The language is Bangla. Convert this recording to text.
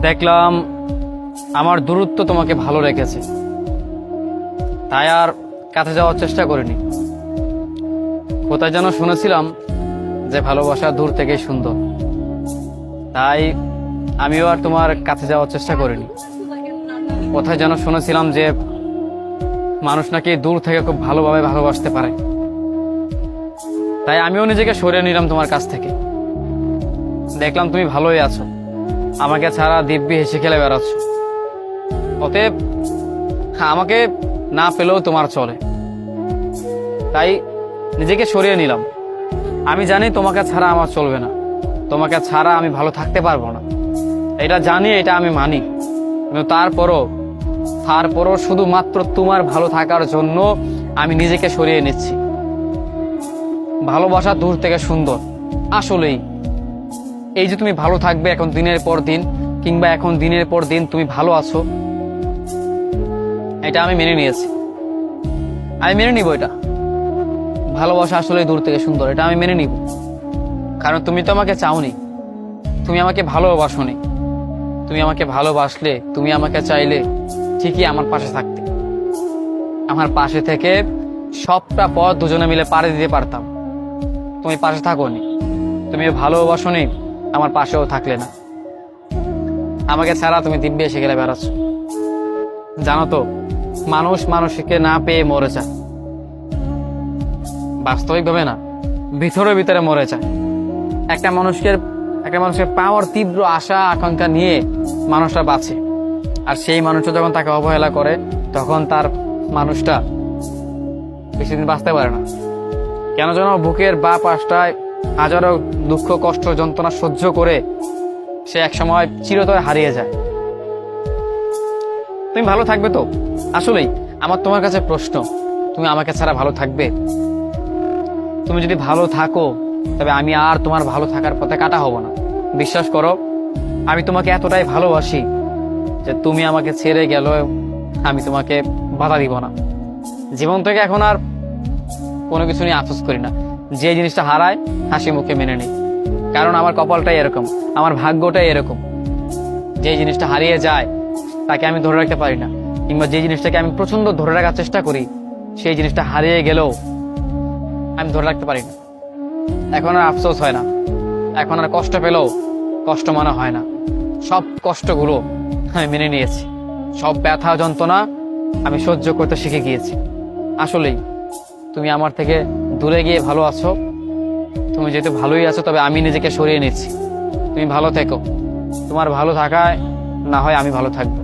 দেখলাম আমার দূরত্ব তোমাকে ভালো রেখেছে, তাই আর কাছে যাওয়ার চেষ্টা করিনি। কোথায় যেন শুনেছিলাম যে ভালোবাসা দূর থেকেই সুন্দর, তাই আমিও আর তোমার কাছে যাওয়ার চেষ্টা করিনি। কোথায় যেন শুনেছিলাম যে মানুষ নাকি দূর থেকে খুব ভালোভাবে ভালোবাসতে পারে, তাই আমিও নিজেকে সরিয়ে নিলাম তোমার কাছ থেকে। দেখলাম তুমি ভালোই আছো, আমাকে ছাড়া দিব্যি হেসে খেলে বেড়াচ্ছ। অতএব আমাকে না পেলেও তোমার চলে, তাই নিজেকে সরিয়ে নিলাম। আমি জানি তোমাকে ছাড়া আমার চলবে না, তোমাকে ছাড়া আমি ভালো থাকতে পারবো না, এটা জানি, এটা আমি মানি। কিন্তু তারপরও শুধুমাত্র তোমার ভালো থাকার জন্য আমি নিজেকে সরিয়ে নিচ্ছি। ভালোবাসা দূর থেকে সুন্দর আসলেই। এই যে তুমি ভালো থাকবে এখন দিনের পর দিন, কিংবা এখন দিনের পর দিন তুমি ভালো আছো, এটা আমি মেনে নিয়েছি, আমি মেনে নিব। এটা ভালোবাসা আসলে দূর থেকে সুন্দর, এটা আমি মেনে নিব। কারণ তুমি তো আমাকে চাওনি, তুমি আমাকে ভালোবাসোনি। তুমি আমাকে ভালোবাসলে, তুমি আমাকে চাইলে ঠিকই আমার পাশে থাকতে। আমার পাশে থেকে সবটা পথ দুজনে মিলে পাড়ি দিতে পারতাম। তুমি পাশে থাকোনি, তুমি ভালোবাসোনি, আমার পাশেও থাকলে না। আমাকে ছাড়া তুমি দিব্যি এসে গেলে বেড়াচ্ছ। জানো তো, মানুষ মানুষকে না পেয়ে মরে যায়, বাস্তবিকভাবে না, ভিতরে ভিতরে মরে যায়। একটা মানুষকে পাওয়ার তীব্র আশা আকাঙ্ক্ষা নিয়ে মানুষটা বাঁচে, আর সেই মানুষটা যখন তাকে অবহেলা করে, তখন তার মানুষটা বেশিদিন বাঁচতে পারে না। কেন যেন বুকের বা পাশটায় হাজারো দুঃখ কষ্ট যন্ত্রণা সহ্য করে সে একসময় চিরতরে হারিয়ে যায়। তুমি ভালো থাকবে তো? আসলেই আমার তোমার কাছে প্রশ্ন, তুমি আমাকে ছাড়া ভালো থাকবে? তুমি যদি ভালো থাকো, তবে আমি আর তোমার ভালো থাকার পথে কাটা হব না। বিশ্বাস করো, আমি তোমাকে এতটাই ভালোবাসি যে তুমি আমাকে ছেড়ে গেল, আমি তোমাকে বাধা দিব না। জীবন থেকে এখন আর কোনো কিছু নিয়ে আফসোস করি না। যে জিনিসটা হারায় হাসি মুখে মেনে নিই, কারণ আমার কপালটাই এরকম, আমার ভাগ্যটাই এরকম। যে জিনিসটা হারিয়ে যায় তাকে আমি ধরে রাখতে পারি না, কিংবা যে জিনিসটাকে আমি প্রচন্ড ধরে রাখার চেষ্টা করি, সেই জিনিসটা হারিয়ে গেলেও আমি ধরে রাখতে পারি না। এখন আর আফসোস হয় না, এখন আর কষ্ট পেলেও কষ্ট মনে হয় না। সব কষ্টগুলো আমি মেনে নিয়েছি, সব ব্যথা যন্ত্রণা আমি সহ্য করতে শিখে গিয়েছি। আসলেই তুমি আমার থেকে দূরে গিয়ে ভালো আছো। তুমি যেহেতু ভালোই আছো, তবে আমি নিজেকে সরিয়ে নিচ্ছি। তুমি ভালো থেকো, তোমার ভালো থাকায় না হয় আমি ভালো থাকবো।